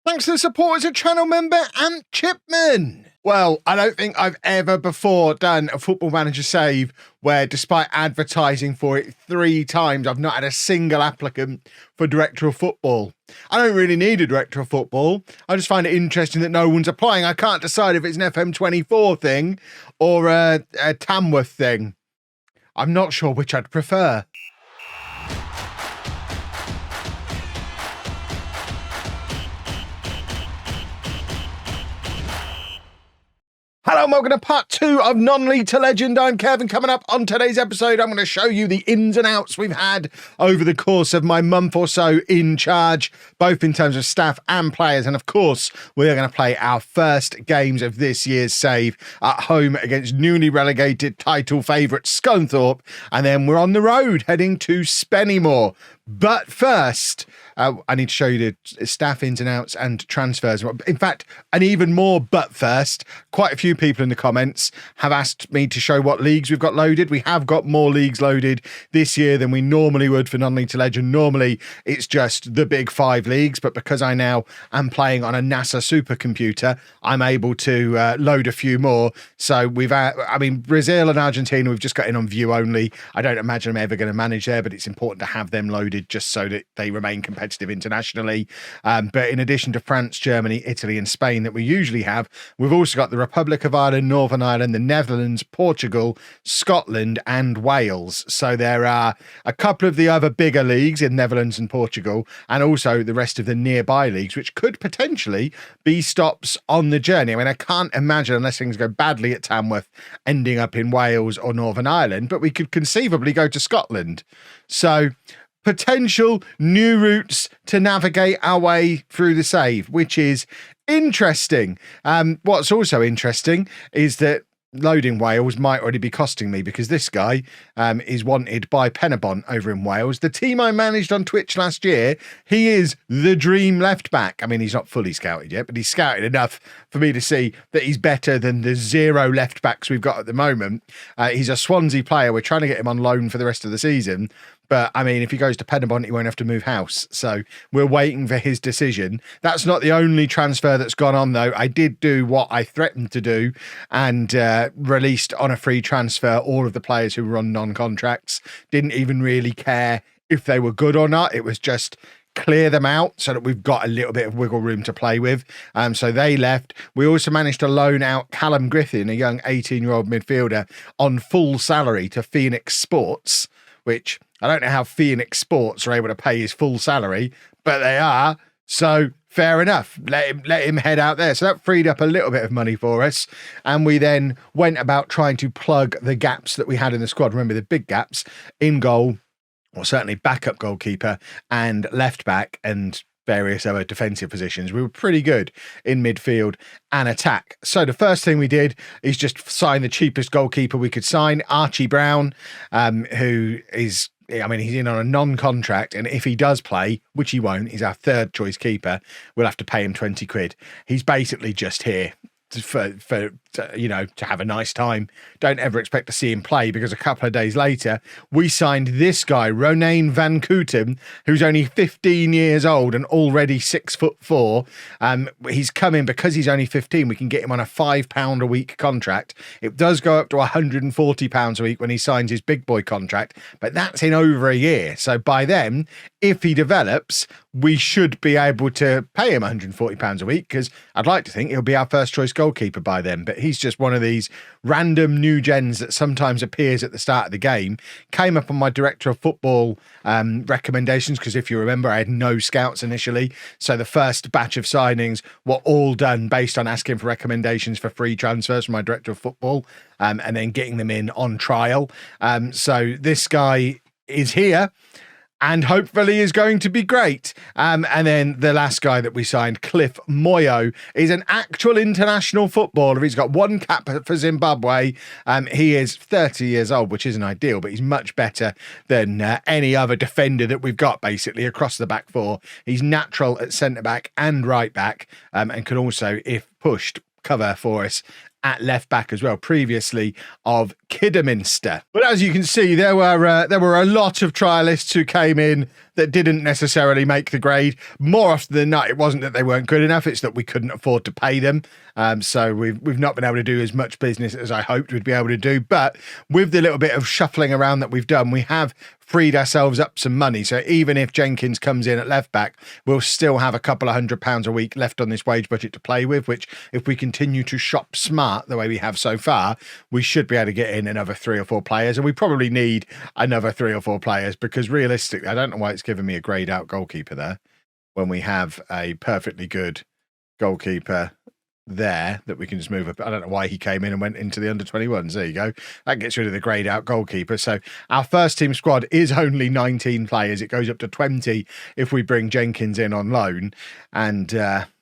Thanks to the support as a channel member, Ant Chipman. Well, I don't think I've ever before done a Football Manager save where, despite advertising for it 3 times, I've not had a single applicant for Director of Football. I don't really need a Director of Football. I just find it interesting that no one's applying. I can't decide if it's an FM24 thing or a Tamworth thing. I'm not sure which I'd prefer. Hello and welcome to part 2 of Non-League to Legend. I'm Kevin. Coming up on today's episode, I'm going to show you the ins and outs we've had over the course of my month or so in charge, both in terms of staff and players. And of course, we're going to play our first games of this year's save at home against newly relegated title favourite Scunthorpe. And then we're on the road heading to Spennymoor. But first, I need to show you the staff ins and outs and transfers. In fact, and even more, but first, quite a few people in the comments have asked me to show what leagues we've got loaded. We have got more leagues loaded this year than we normally would for Non-League to Legend. Normally, it's just the big 5 leagues, but because I now am playing on a NASA supercomputer, I'm able to load a few more. So we've, Brazil and Argentina, we've just got in on view only. I don't imagine I'm ever going to manage there, but it's important to have them loaded just so that they remain competitive internationally. But in addition to France, Germany, Italy and Spain that we usually have, we've also got the Republic of Ireland, Northern Ireland, the Netherlands, Portugal, Scotland and Wales. So there are a couple of the other bigger leagues in Netherlands and Portugal, and also the rest of the nearby leagues, which could potentially be stops on the journey. I mean, I can't imagine, unless things go badly at Tamworth, ending up in Wales or Northern Ireland, but we could conceivably go to Scotland. So potential new routes to navigate our way through the save, which is interesting. What's also interesting is that loading Wales might already be costing me, because this guy is wanted by Penabon over in Wales. The team I managed on Twitch last year, he is the dream left back. I mean, he's not fully scouted yet, but he's scouted enough for me to see that he's better than the 0 left backs we've got at the moment. He's a Swansea player. We're trying to get him on loan for the rest of the season. But, I mean, if he goes to Penabon, he won't have to move house. So we're waiting for his decision. That's not the only transfer that's gone on, though. I did do what I threatened to do and released on a free transfer all of the players who were on non-contracts. Didn't even really care if they were good or not. It was just clear them out so that we've got a little bit of wiggle room to play with. So they left. We also managed to loan out Callum Griffin, a young 18-year-old midfielder, on full salary to Phoenix Sports, which I don't know how Phoenix Sports are able to pay his full salary, but they are. So fair enough. Let him head out there. So that freed up a little bit of money for us. And we then went about trying to plug the gaps that we had in the squad. Remember the big gaps in goal, or certainly backup goalkeeper and left back and various other defensive positions. We were pretty good in midfield and attack. So the first thing we did is just sign the cheapest goalkeeper we could sign, Archie Brown, who is, I mean, he's in on a non-contract, and if he does play, which he won't, he's our 3rd choice keeper, we'll have to pay him 20 quid. He's basically just here for to have a nice time. Don't ever expect to see him play, because a couple of days later we signed this guy, Ronayne Van Kooten, who's only 15 years old and already 6'4". He's come in because he's only 15. We can get him on a £5 a week contract. It does go up to £140 a week when he signs his big boy contract, but that's in over a year. So by then, if he develops, we should be able to pay him £140 a week, because I'd like to think he'll be our first choice goalkeeper by then. But he's just one of these random new gens that sometimes appears at the start of the game. Came up on my Director of Football recommendations, because if you remember, I had no scouts initially. So the first batch of signings were all done based on asking for recommendations for free transfers from my Director of Football, and then getting them in on trial. So this guy is here and hopefully is going to be great. And then the last guy that we signed, Cliff Moyo, is an actual international footballer. He's got 1 cap for Zimbabwe. He is 30 years old, which isn't ideal, but he's much better than any other defender that we've got, basically, across the back 4. He's natural at centre-back and right-back, and can also, if pushed, cover for us at left back as well, previously of Kidderminster. But as you can see, there were a lot of trialists who came in that didn't necessarily make the grade. More often than not, it wasn't that they weren't good enough, it's that we couldn't afford to pay them. So we've not been able to do as much business as I hoped we'd be able to do. But with the little bit of shuffling around that we've done, we have freed ourselves up some money. So even if Jenkins comes in at left back, we'll still have a couple of £100 a week left on this wage budget to play with, which if we continue to shop smart the way we have so far, we should be able to get in another 3 or 4 players. And we probably need another 3 or 4 players because realistically, I don't know why it's giving me a greyed out goalkeeper there when we have a perfectly good goalkeeper there that we can just move up. I don't know why he came in and went into the under-21s. There you go. That gets rid of the greyed out goalkeeper. So our first team squad is only 19 players. It goes up to 20 if we bring Jenkins in on loan, and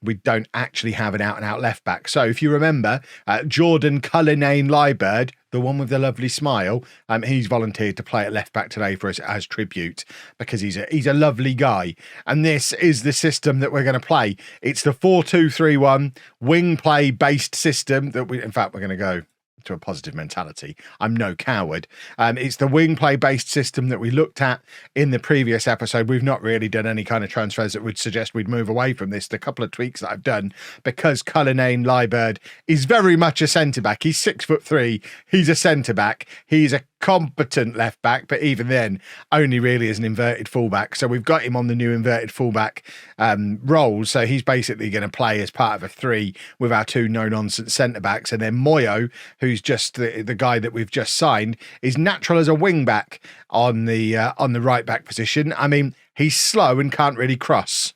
we don't actually have an out-and-out left back. So if you remember, Jordan Cullinane Liebird, the one with the lovely smile, he's volunteered to play at left back today for us as tribute because he's a lovely guy. And this is the system that we're going to play. It's the 4-2-3-1 wing play based system that we're going to go to a positive mentality. I'm no coward. It's the wing play based system that we looked at in the previous episode. We've not really done any kind of transfers that would suggest we'd move away from this. The couple of tweaks that I've done because Cullinane Liebird is very much a centre back. He's 6'3". He's a centre back. He's a competent left back, but even then only really as an inverted fullback. So we've got him on the new inverted fullback role. So he's basically going to play as part of a 3 with our 2 no-nonsense centre backs. And then Moyo, who's just the guy that we've just signed, is natural as a wing back on the right back position. I mean, he's slow and can't really cross,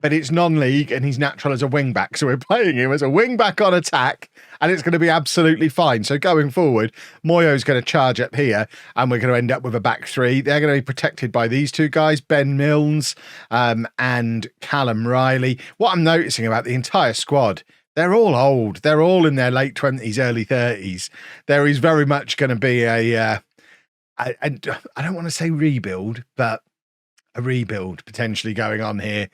but it's non-league and he's natural as a wing back. So we're playing him as a wing back on attack and it's going to be absolutely fine. So going forward, Moyo's going to charge up here and we're going to end up with a back 3. They're going to be protected by these 2 guys, Ben Milnes and Callum Riley. What I'm noticing about the entire squad, they're all old. They're all in their late 20s, early 30s. There is very much going to be I don't want to say rebuild, but a rebuild potentially going on here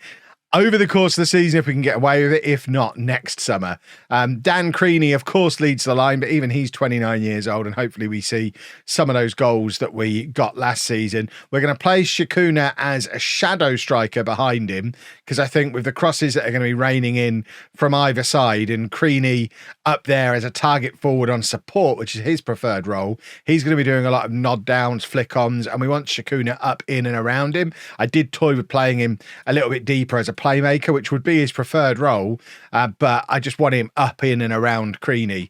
over the course of the season if we can get away with it. If not, next summer. Dan Creaney, of course, leads the line, but even he's 29 years old, and hopefully we see some of those goals that we got last season. We're going to play Shakuna as a shadow striker behind him, because I think with the crosses that are going to be raining in from either side, and Creaney up there as a target forward on support, which is his preferred role, he's going to be doing a lot of nod downs, flick ons, and we want Shakuna up in and around him. I did toy with playing him a little bit deeper as a playmaker, which would be his preferred role, but I just want him up in and around Creaney.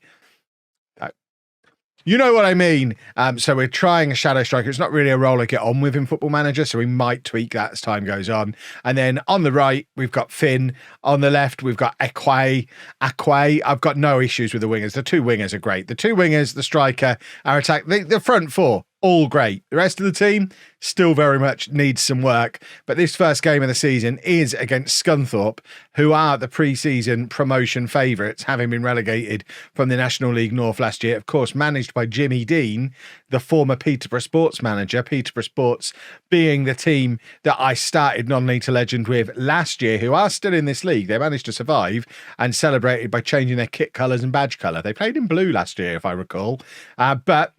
You know what I mean? So we're trying a shadow striker. It's not really a role I get on with in Football Manager, so we might tweak that as time goes on. And then on the right, we've got Finn. On the left, we've got Akwe. I've got no issues with the wingers. The 2 wingers are great. The 2 wingers, the striker, our attack, the front 4, all great. The rest of the team still very much needs some work. But this first game of the season is against Scunthorpe, who are the pre-season promotion favourites, having been relegated from the National League North last year. Of course, managed by Jimmy Dean, the former Peterborough Sports manager. Peterborough Sports being the team that I started non-league to legend with last year, who are still in this league. They managed to survive and celebrated by changing their kit colours and badge colour. They played in blue last year, if I recall. But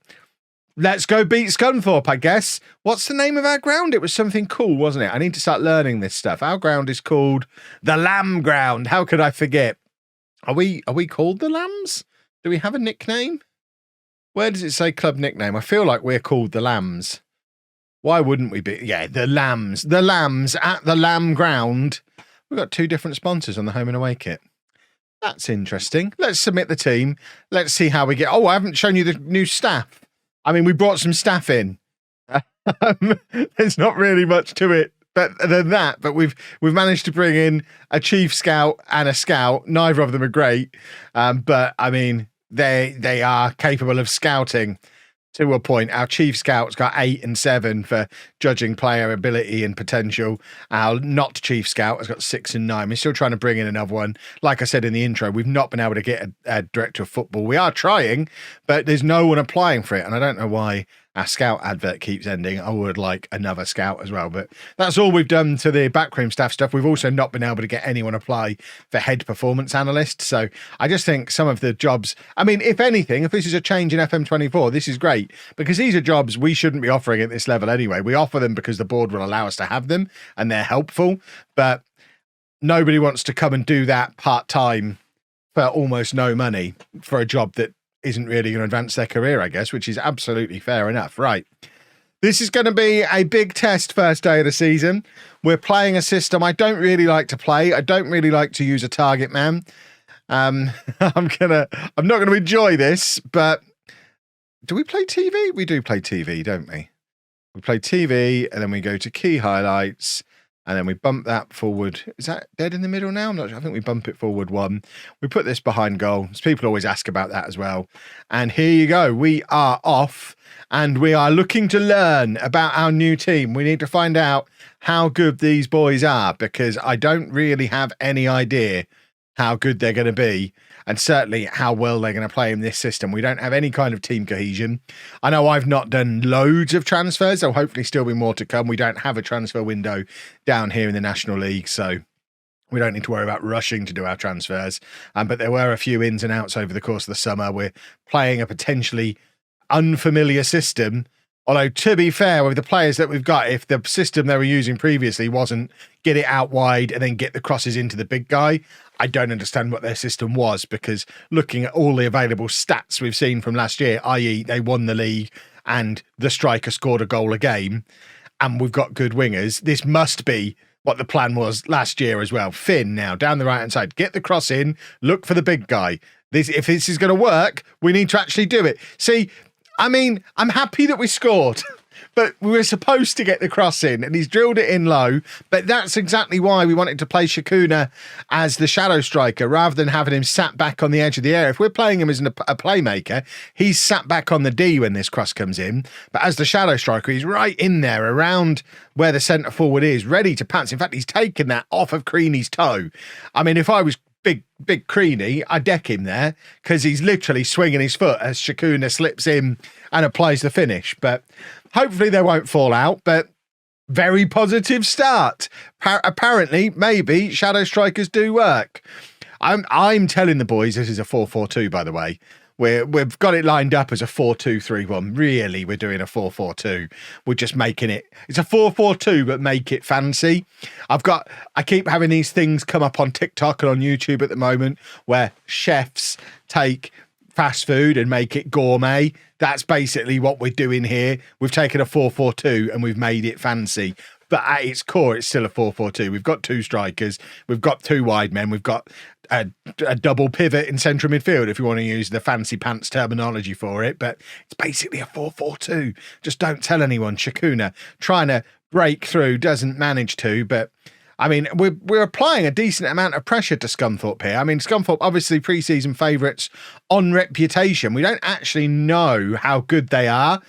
let's go beat Scunthorpe, I guess. What's the name of our ground? It was something cool, wasn't it? I need to start learning this stuff. Our ground is called the Lamb Ground. How could I forget? Are we called the Lambs? Do we have a nickname? Where does it say club nickname? I feel like we're called the Lambs. Why wouldn't we be? Yeah, the Lambs. The Lambs at the Lamb Ground. We've got 2 different sponsors on the home and away kit. That's interesting. Let's submit the team. Let's see how we get. Oh, I haven't shown you the new staff. I mean, we brought some staff in. There's not really much to it than that, but we've managed to bring in a chief scout and a scout. Neither of them are great, but I mean, they are capable of scouting to a point. Our chief scout's got 8 and 7 for judging player ability and potential. Our not chief scout has got 6 and 9. We're still trying to bring in another one. Like I said in the intro, we've not been able to get a director of football. We are trying, but there's no one applying for it, and I don't know why our scout advert keeps ending. I would like another scout as well, but that's all we've done to the backroom staff stuff. We've also not been able to get anyone apply for head performance analyst. So I just think some of the jobs, I mean, if anything, if this is a change in FM24, this is great, because these are jobs we shouldn't be offering at this level anyway. We offer them because the board will allow us to have them and they're helpful, but nobody wants to come and do that part-time for almost no money for a job that isn't really going to advance their career, I guess, which is absolutely fair enough. Right. This is going to be a big test first day of the season. We're playing a system I don't really like to play. I don't really like to use a target man. I'm not going to enjoy this, but do we play TV? We do play TV, don't we? We play TV and then we go to key highlights. And then we bump that forward. Is that dead in the middle now? I'm not sure. I think we bump it forward one. We put this behind goal. People always ask about that as well. And here you go. We are off and we are looking to learn about our new team. We need to find out how good these boys are, because I don't really have any idea how good they're going to be, and certainly how well they're going to play in this system. We don't have any kind of team cohesion. I know I've not done loads of transfers. There'll hopefully still be more to come. We don't have a transfer window down here in the National League, so we don't need to worry about rushing to do our transfers. But there were a few ins and outs over the course of the summer. We're playing a potentially unfamiliar system. Although, to be fair, with the players that we've got, if the system they were using previously wasn't get it out wide and then get the crosses into the big guy, I don't understand what their system was, because looking at all the available stats we've seen from last year, i.e. they won the league and the striker scored a goal a game, and we've got good wingers, this must be what the plan was last year as well. Finn now, down the right-hand side, get the cross in, look for the big guy. If this is going to work, we need to actually do it. See, I mean, I'm happy that we scored, but we were supposed to get the cross in, and he's drilled it in low. But that's exactly why we wanted to play Shakuna as the shadow striker rather than having him sat back on the edge of the area. If we're playing him as a playmaker, he's sat back on the D when this cross comes in. But as the shadow striker, he's right in there around where the centre forward is, ready to pounce. In fact, he's taken that off of Creaney's toe. I mean, if I was big Creaney, I deck him there, because he's literally swinging his foot as Shakuna slips in and applies the finish. But hopefully they won't fall out, but very positive start. Apparently, maybe shadow strikers do work. I'm telling the boys this is a 4-4-2, by the way. We've got it lined up as a 4-2-3-1. Really, we're doing a 4-4-2. We're just making it. It's a 4-4-2, but make it fancy. I keep having these things come up on TikTok and on YouTube at the moment where chefs take fast food and make it gourmet. That's basically what we're doing here. We've taken a 4-4-2 and we've made it fancy. But at its core, it's still a 4-4-2. We've got two strikers. We've got two wide men. We've got a double pivot in central midfield, if you want to use the fancy pants terminology for it. But it's basically a 4-4-2. Just don't tell anyone. Shakuna trying to break through, doesn't manage to. But, I mean, we're applying a decent amount of pressure to Scunthorpe here. I mean, Scunthorpe, obviously pre-season favourites on reputation. We don't actually know how good they are.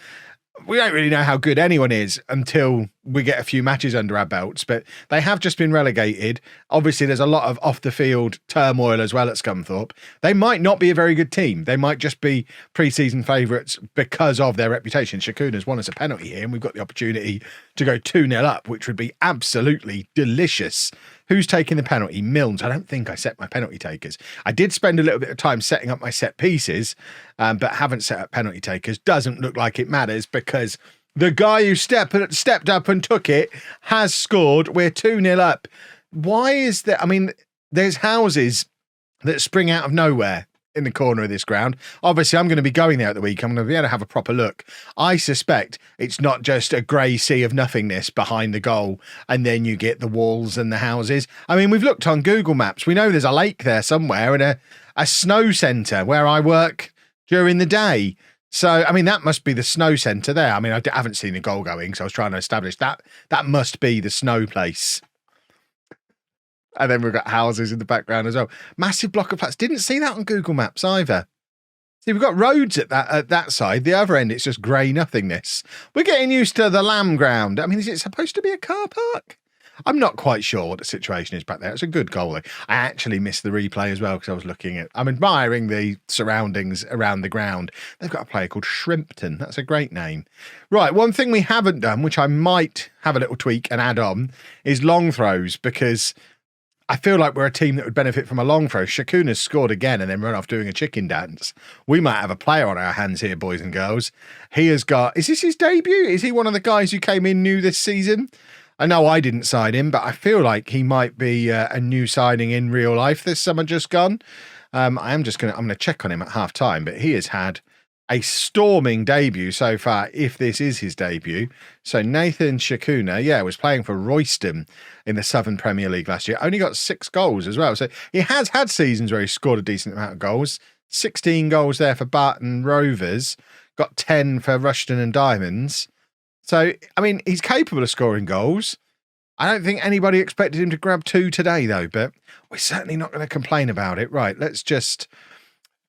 We don't really know how good anyone is until we get a few matches under our belts, but they have just been relegated. Obviously, there's a lot of off-the-field turmoil as well at Scunthorpe. They might not be a very good team. They might just be pre-season favourites because of their reputation. Shakuna's won us a penalty here, and we've got the opportunity to go 2-0 up, which would be absolutely delicious. Who's taking the penalty? Milnes. I don't think I set my penalty takers. I did spend a little bit of time setting up my set pieces, but haven't set up penalty takers. Doesn't look like it matters, because the guy who stepped up and took it has scored. We're 2-0 up. Why is that? I mean, there's houses that spring out of nowhere in the corner of this ground. Obviously, I'm going to be going there at the week. I'm going to be able to have a proper look. I suspect it's not just a grey sea of nothingness behind the goal, and then you get the walls and the houses. I mean, we've looked on Google Maps. We know there's a lake there somewhere and a snow centre where I work during the day. So, I mean, that must be the snow centre there. I mean, I haven't seen the goal going, so I was trying to establish that. That must be the snow place. And then we've got houses in the background as well. Massive block of flats. Didn't see that on Google Maps either. See, we've got roads at that side. The other end, it's just grey nothingness. We're getting used to the Lamb ground. I mean, is it supposed to be a car park? I'm not quite sure what the situation is back there. It's a good goal, though. I actually missed the replay as well because I was looking at... I'm admiring the surroundings around the ground. They've got a player called Shrimpton. That's a great name. Right, one thing we haven't done, which I might have a little tweak and add on, is long throws, because I feel like we're a team that would benefit from a long throw. Shakuna's scored again and then run off doing a chicken dance. We might have a player on our hands here, boys and girls. He has got... Is this his debut? Is he one of the guys who came in new this season? I know I didn't sign him, but I feel like he might be a new signing in real life this summer just gone. I'm going to check on him at half time, but he has had a storming debut so far, if this is his debut. So Nathan Shakuna, was playing for Royston in the Southern Premier League last year. Only got 6 goals as well. So he has had seasons where he scored a decent amount of goals. 16 goals there for Barton Rovers. Got 10 for Rushden and Diamonds. So, I mean, he's capable of scoring goals. I don't think anybody expected him to grab 2 today, though, but we're certainly not going to complain about it. Right, let's just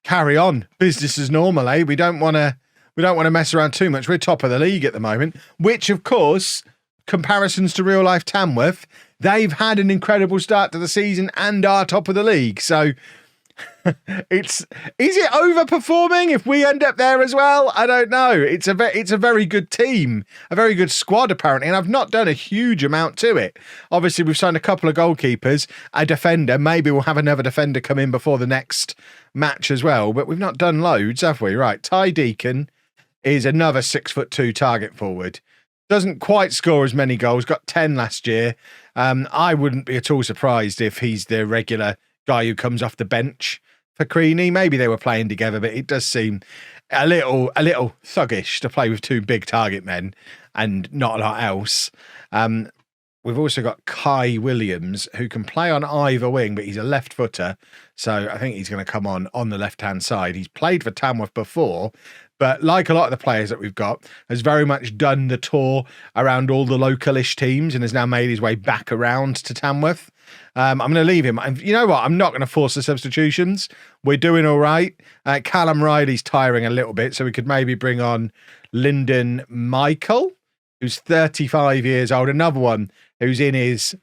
carry on. Business as normal, eh? We don't want to mess around too much. We're top of the league at the moment, which, of course, comparisons to real life Tamworth, they've had an incredible start to the season and are top of the league. So is it overperforming if we end up there as well? I don't know. It's a very good team, a very good squad apparently, and I've not done a huge amount to it. Obviously, we've signed a couple of goalkeepers, a defender. Maybe we'll have another defender come in before the next match as well, but we've not done loads, have we? Right, Ty Deacon is another 6'2" target forward. Doesn't quite score as many goals, got 10 last year. I wouldn't be at all surprised if he's the regular guy who comes off the bench for Creaney. Maybe they were playing together, but it does seem a little thuggish to play with 2 big target men and not a lot else. We've also got Kai Williams, who can play on either wing, but he's a left footer, so I think he's going to come on the left-hand side. He's played for Tamworth before, but like a lot of the players that we've got, has very much done the tour around all the localish teams and has now made his way back around to Tamworth. I'm going to leave him. You know what? I'm not going to force the substitutions. We're doing all right. Callum Riley's tiring a little bit, so we could maybe bring on Lyndon Michael, who's 35 years old. Another one who's in his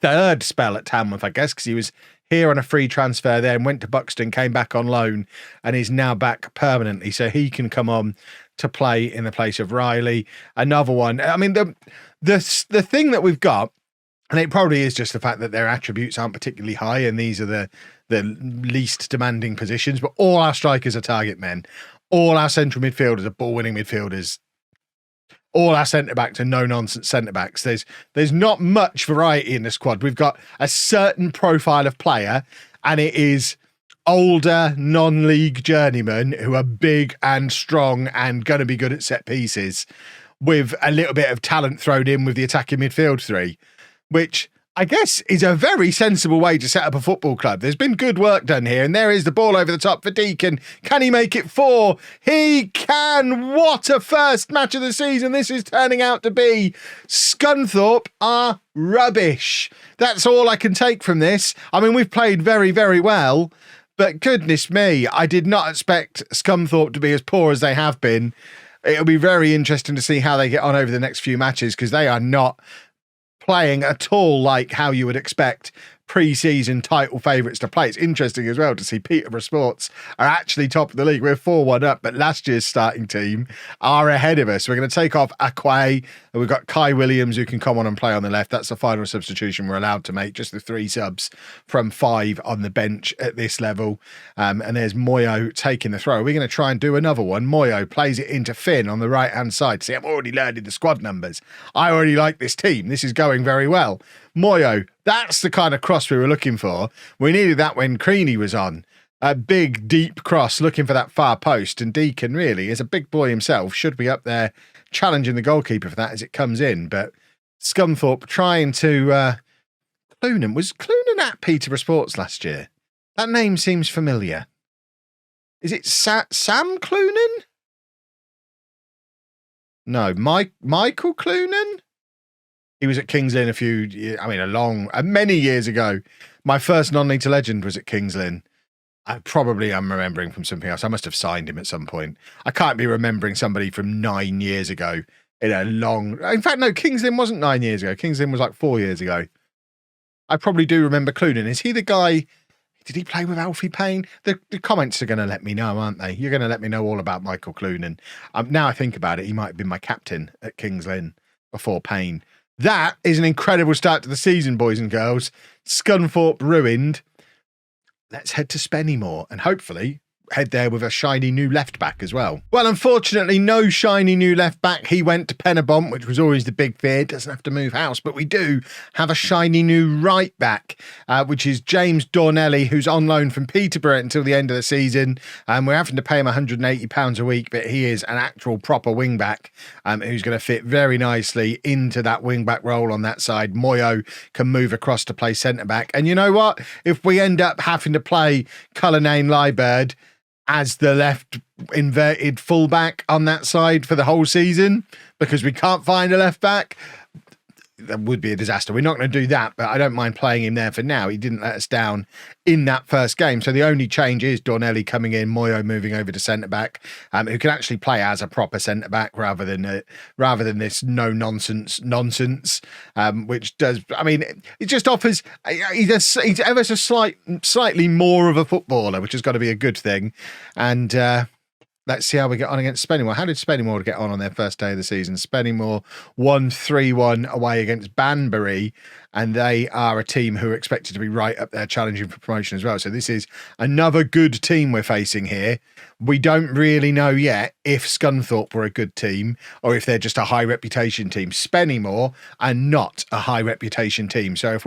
3rd spell at Tamworth, I guess, because he was here on a free transfer there and went to Buxton, came back on loan and is now back permanently. So he can come on to play in the place of Riley. Another one. I mean, the thing that we've got, and it probably is just the fact that their attributes aren't particularly high and these are the least demanding positions, but all our strikers are target men. All our central midfielders are ball-winning midfielders. All our centre-backs are no-nonsense centre-backs. There's not much variety in the squad. We've got a certain profile of player, and it is older, non-league journeymen who are big and strong and going to be good at set pieces, with a little bit of talent thrown in with the attacking midfield 3, which I guess is a very sensible way to set up a football club. There's been good work done here, and there is the ball over the top for Deacon. Can he make it 4? He can! What a first match of the season this is turning out to be. Scunthorpe are rubbish. That's all I can take from this. I mean, we've played very, very well, but goodness me, I did not expect Scunthorpe to be as poor as they have been. It'll be very interesting to see how they get on over the next few matches, because they are not playing at all like how you would expect pre-season title favourites to play. It's interesting as well to see Peterborough Sports are actually top of the league. We're 4-1 up, but last year's starting team are ahead of us. We're going to take off Akwe, and we've got Kai Williams who can come on and play on the left. That's the final substitution we're allowed to make, just the 3 subs from 5 on the bench at this level. And there's Moyo taking the throw. We're going to try and do another one. Moyo plays it into Finn on the right-hand side. See, I'm already learning the squad numbers. I already like this team. This is going very well. Moyo, that's the kind of cross we were looking for. We needed that when Creaney was on. A big, deep cross looking for that far post. And Deacon really is a big boy himself. Should be up there challenging the goalkeeper for that as it comes in. But Scunthorpe trying to... Clunan. Was Clunan at Peterborough Sports last year? That name seems familiar. Is it Sam Clunan? No, Michael Clunan? He was at Kings Lynn many years ago. My first non-league to legend was at Kings Lynn. I'm remembering from something else. I must have signed him at some point. I can't be remembering somebody from 9 years ago in a long... In fact, no, Kings Lynn wasn't 9 years ago. Kings Lynn was like 4 years ago. I probably do remember Clunan. Is he the guy... Did he play with Alfie Payne? The comments are going to let me know, aren't they? You're going to let me know all about Michael Clunan. Now I think about it, he might have been my captain at Kings Lynn before Payne. That is an incredible start to the season, boys and girls. Scunthorpe ruined. Let's head to Spennymoor and hopefully head there with a shiny new left back as well. Well, unfortunately, no shiny new left back. He went to Penabont, which was always the big fear. Doesn't have to move house, but we do have a shiny new right back, which is James Dornelli, who's on loan from Peterborough until the end of the season. We're having to pay him £180 a week, but he is an actual proper wing back who's going to fit very nicely into that wing back role on that side. Moyo can move across to play centre back. And you know what? If we end up having to play Cullinane Liebird as the left inverted fullback on that side for the whole season because we can't find a left back, that would be a disaster. We're not going to do that, but I don't mind playing him there for now. He didn't let us down in that first game. So the only change is Dornelli coming in, Moyo moving over to centre-back, who can actually play as a proper centre-back rather than this no-nonsense, which does, I mean, it just offers, he's ever so slightly more of a footballer, which has got to be a good thing. And, let's see how we get on against Spennymoor. How did Spennymoor get on their first day of the season? Spennymoor won 3-1 away against Banbury, and they are a team who are expected to be right up there challenging for promotion as well. So this is another good team we're facing here. We don't really know yet if Scunthorpe were a good team or if they're just a high reputation team. Spennymoor are not a high reputation team. So if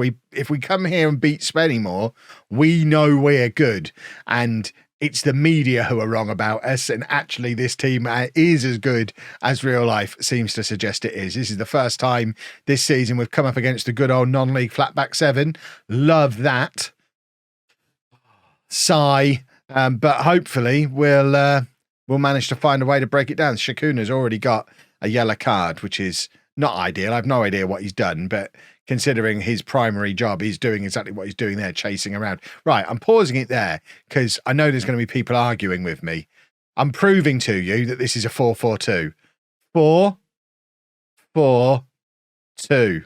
we come here and beat Spennymoor, we know we're good. And it's the media who are wrong about us, and actually this team is as good as real life seems to suggest it is. This is the first time this season we've come up against the good old non-league flatback 7. Love that. Sigh. But hopefully we'll manage to find a way to break it down. Shakuna's already got a yellow card, which is not ideal. I have no idea what he's done, but considering his primary job, he's doing exactly what he's doing there, chasing around. Right, I'm pausing it there because I know there's going to be people arguing with me. I'm proving to you that this is a 4-4-2. 4-4-2.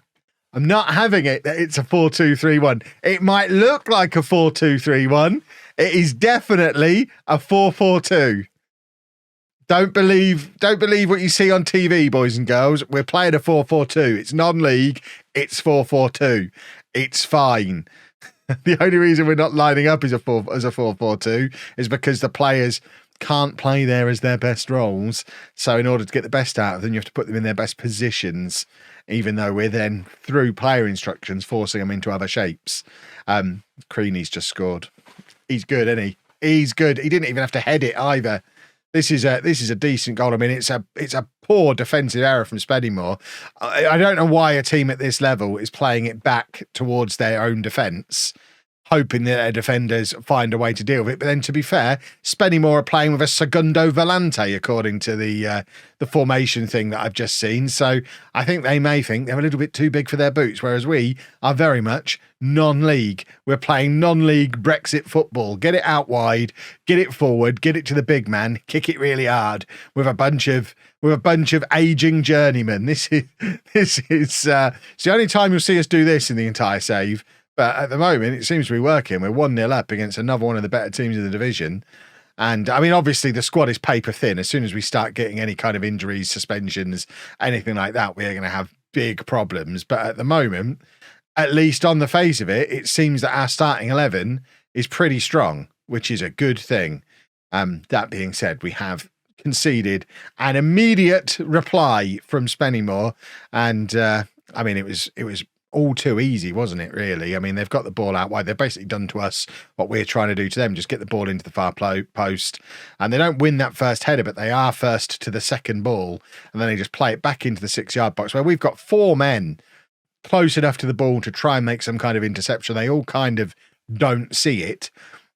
I'm not having it that it's a 4-2-3-1. It might look like a 4-2-3-1. It is definitely a 4-4-2. Don't believe what you see on TV, boys and girls. We're playing a 4-4-2. It's non-league. It's 4-4-2. It's fine. The only reason we're not lining up as a 4-4-2 is because the players can't play there as their best roles. So in order to get the best out of them, you have to put them in their best positions, even though we're then, through player instructions, forcing them into other shapes. Creaney's just scored. He's good, isn't he? He's good. He didn't even have to head it either. This is a decent goal. I mean, it's a poor defensive error from Spennymoor. I don't know why a team at this level is playing it back towards their own defence, hoping that their defenders find a way to deal with it. But then, to be fair, Spennymoor are playing with a Segundo Volante, according to the formation thing that I've just seen. So I think they may think they're a little bit too big for their boots, whereas we are very much non-league. We're playing non-league Brexit football. Get it out wide, get it forward, get it to the big man, kick it really hard with a bunch of aging journeymen. This is it's the only time you'll see us do this in the entire save. But at the moment, it seems to be working. We're 1-0 up against another one of the better teams in the division. And, I mean, obviously, the squad is paper thin. As soon as we start getting any kind of injuries, suspensions, anything like that, we're going to have big problems. But at the moment, at least on the face of it, it seems that our starting 11 is pretty strong, which is a good thing. That being said, we have conceded an immediate reply from Spennymoor. And, I mean, it was all too easy, wasn't it, really? I mean, they've got the ball out wide. They've basically done to us what we're trying to do to them, just get the ball into the far post. And they don't win that first header, but they are first to the second ball. And then they just play it back into the 6-yard box where we've got 4 men close enough to the ball to try and make some kind of interception. They all kind of don't see it.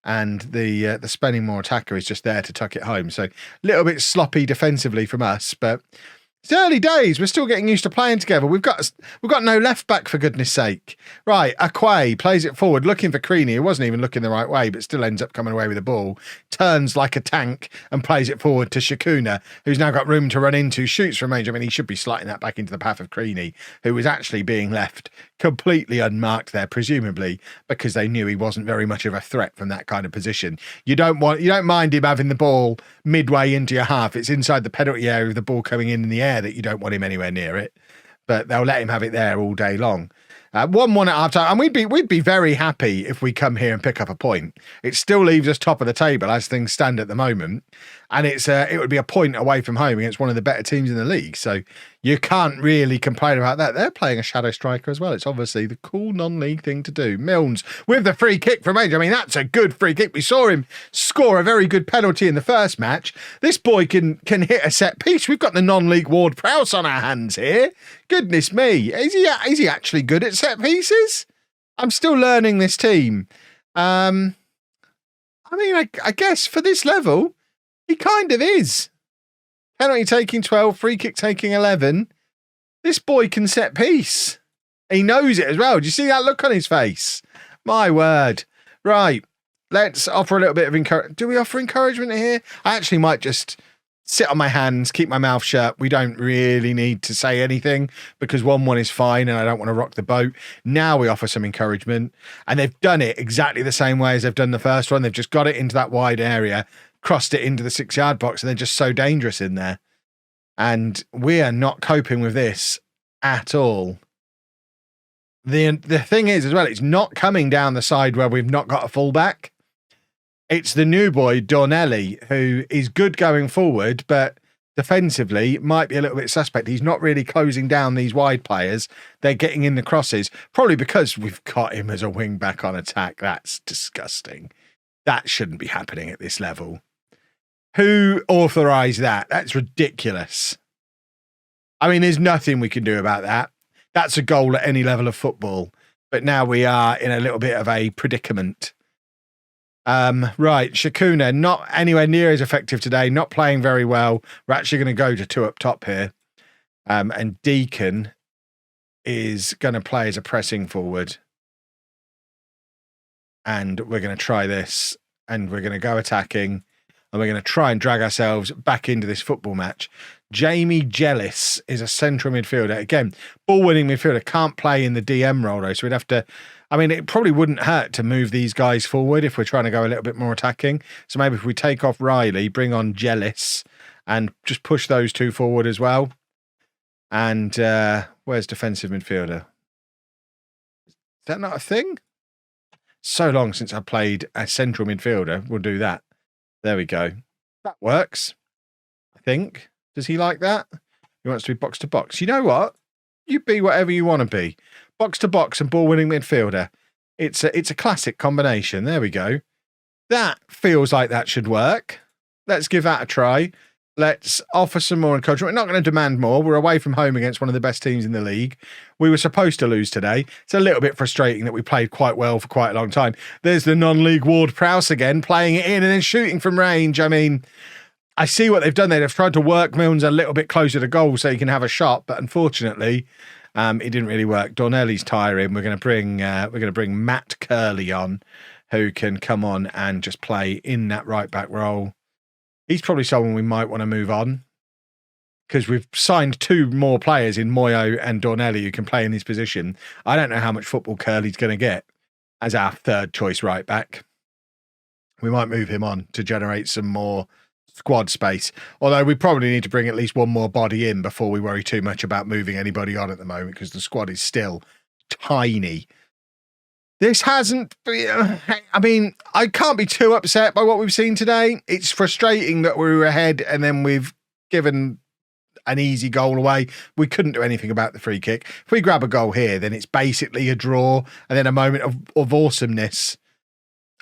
And the Spennymoor attacker is just there to tuck it home. So a little bit sloppy defensively from us, but It's early days. We're still getting used to playing together. We've got no left back, for goodness sake. Right, Akwe plays it forward, looking for Creaney, who wasn't even looking the right way, but still ends up coming away with the ball. Turns like a tank and plays it forward to Shakuna, who's now got room to run into, shoots from range. I mean, he should be sliding that back into the path of Creaney, who was actually being left completely unmarked there, presumably because they knew he wasn't very much of a threat from that kind of position. You don't mind him having the ball midway into your half. It's inside the penalty area with the ball coming in the air that you don't want him anywhere near it, but they'll let him have it there all day long. 1-1 at half time, and we'd be very happy if we come here and pick up a point. It still leaves us top of the table as things stand at the moment, and it would be a point away from home against one of the better teams in the league. So you can't really complain about that. They're playing a shadow striker as well. It's obviously the cool non-league thing to do. Milnes with the free kick from range. I mean, that's a good free kick. We saw him score a very good penalty in the first match. This boy can hit a set piece. We've got the non-league Ward Prowse on our hands here. Goodness me. Is he actually good at set pieces? I'm still learning this team. I mean, I guess for this level, he kind of is. Penalty taking 12, free kick taking 11. This boy can set piece. He knows it as well. Do you see that look on his face? My word. Right. Let's offer a little bit of encouragement. Do we offer encouragement here? I actually might just sit on my hands, keep my mouth shut. We don't really need to say anything because 1-1 is fine and I don't want to rock the boat. Now we offer some encouragement, and they've done it exactly the same way as they've done the first one. They've just got it into that wide area, crossed it into the 6-yard box, and they're just so dangerous in there. And we are not coping with this at all. The thing is as well, it's not coming down the side where we've not got a fullback. It's the new boy, Dornelli, who is good going forward, but defensively might be a little bit suspect. He's not really closing down these wide players. They're getting in the crosses, probably because we've got him as a wing back on attack. That's disgusting. That shouldn't be happening at this level. Who authorised that? That's ridiculous. I mean, there's nothing we can do about that. That's a goal at any level of football. But now we are in a little bit of a predicament. Right, Shakuna, not anywhere near as effective today, not playing very well. We're actually going to go to 2 up top here. And Deacon is going to play as a pressing forward. And we're going to try this. And we're going to go attacking. And we're going to try and drag ourselves back into this football match. Jamie Jellis is a central midfielder. Again, ball-winning midfielder, can't play in the DM role, though. So we'd have to... I mean, it probably wouldn't hurt to move these guys forward if we're trying to go a little bit more attacking. So maybe if we take off Riley, bring on Jellis, and just push those 2 forward as well. And where's defensive midfielder? Is that not a thing? So long since I played a central midfielder. We'll do that. There we go. That works, I think. Does he like that? He wants to be box to box. You know what? You be whatever you want to be. Box to box and ball winning midfielder. It's a classic combination. There we go. That feels like that should work. Let's give that a try. Let's offer some more encouragement. We're not going to demand more. We're away from home against one of the best teams in the league. We were supposed to lose today. It's a little bit frustrating that we played quite well for quite a long time. There's the non-league Ward Prowse again, playing it in and then shooting from range. I mean, I see what they've done there. They've tried to work Milnes a little bit closer to goal so he can have a shot, but unfortunately, it didn't really work. Dornelli's tiring. We're going to bring Matt Curley on, who can come on and just play in that right back role. He's probably someone we might want to move on because we've signed 2 more players in Moyo and Dornelli who can play in this position. I don't know how much football Curley's going to get as our 3rd choice right back. We might move him on to generate some more squad space. Although we probably need to bring at least 1 more body in before we worry too much about moving anybody on at the moment because the squad is still tiny. This hasn't... I mean, I can't be too upset by what we've seen today. It's frustrating that we were ahead and then we've given an easy goal away. We couldn't do anything about the free kick. If we grab a goal here, then it's basically a draw and then a moment of awesomeness.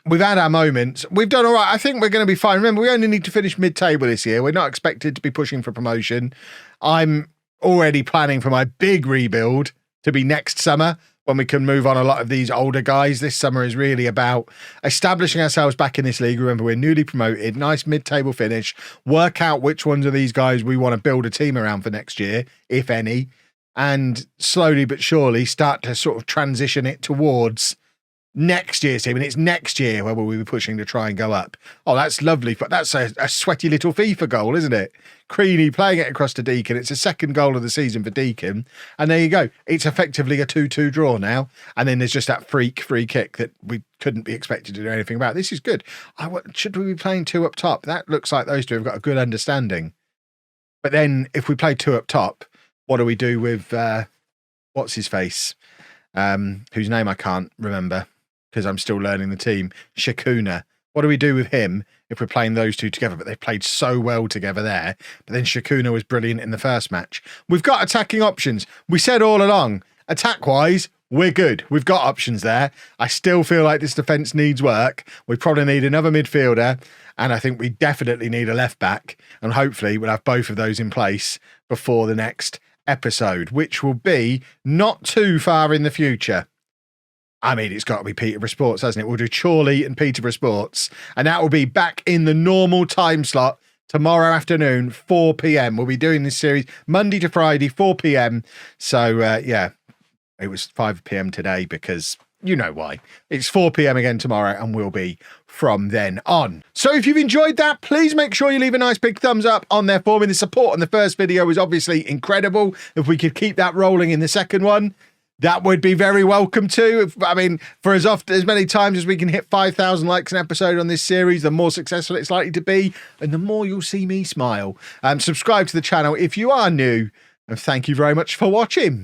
We've had our moments. We've done all right. I think we're going to be fine. Remember, we only need to finish mid-table this year. We're not expected to be pushing for promotion. I'm already planning for my big rebuild to be next summer when we can move on a lot of these older guys. This summer is really about establishing ourselves back in this league. Remember, we're newly promoted, nice mid-table finish, work out which ones of these guys we want to build a team around for next year, if any, and slowly but surely start to sort of transition it towards next year's team. And it's next year where we'll be pushing to try and go up. Oh, that's lovely. But that's a sweaty little FIFA goal, isn't it? Creaney playing it across to Deacon. It's the second goal of the season for Deacon. And there you go. It's effectively a 2-2 draw now. And then there's just that free kick that we couldn't be expected to do anything about. This is good. Should we be playing 2 up top? That looks like those two have got a good understanding. But then if we play 2 up top, what do we do with, what's his face? Whose name I can't remember, because I'm still learning the team. Shakuna. What do we do with him if we're playing those two together? But they played so well together there. But then Shakuna was brilliant in the first match. We've got attacking options. We said all along, attack-wise, we're good. We've got options there. I still feel like this defence needs work. We probably need another midfielder. And I think we definitely need a left-back. And hopefully we'll have both of those in place before the next episode, which will be not too far in the future. I mean, it's got to be Peterborough Sports, hasn't it? We'll do Chorley and Peterborough Sports, and that will be back in the normal time slot tomorrow afternoon, 4 p.m. We'll be doing this series Monday to Friday, 4 p.m. So, yeah, it was 5 p.m. today because you know why. It's 4 p.m. again tomorrow, and we'll be from then on. So if you've enjoyed that, please make sure you leave a nice big thumbs up on there for me. The support on the first video was obviously incredible. If we could keep that rolling in the second one, that would be very welcome too. I mean, for as many times as we can hit 5,000 likes an episode on this series, the more successful it's likely to be, and the more you'll see me smile. Subscribe to the channel if you are new, and thank you very much for watching.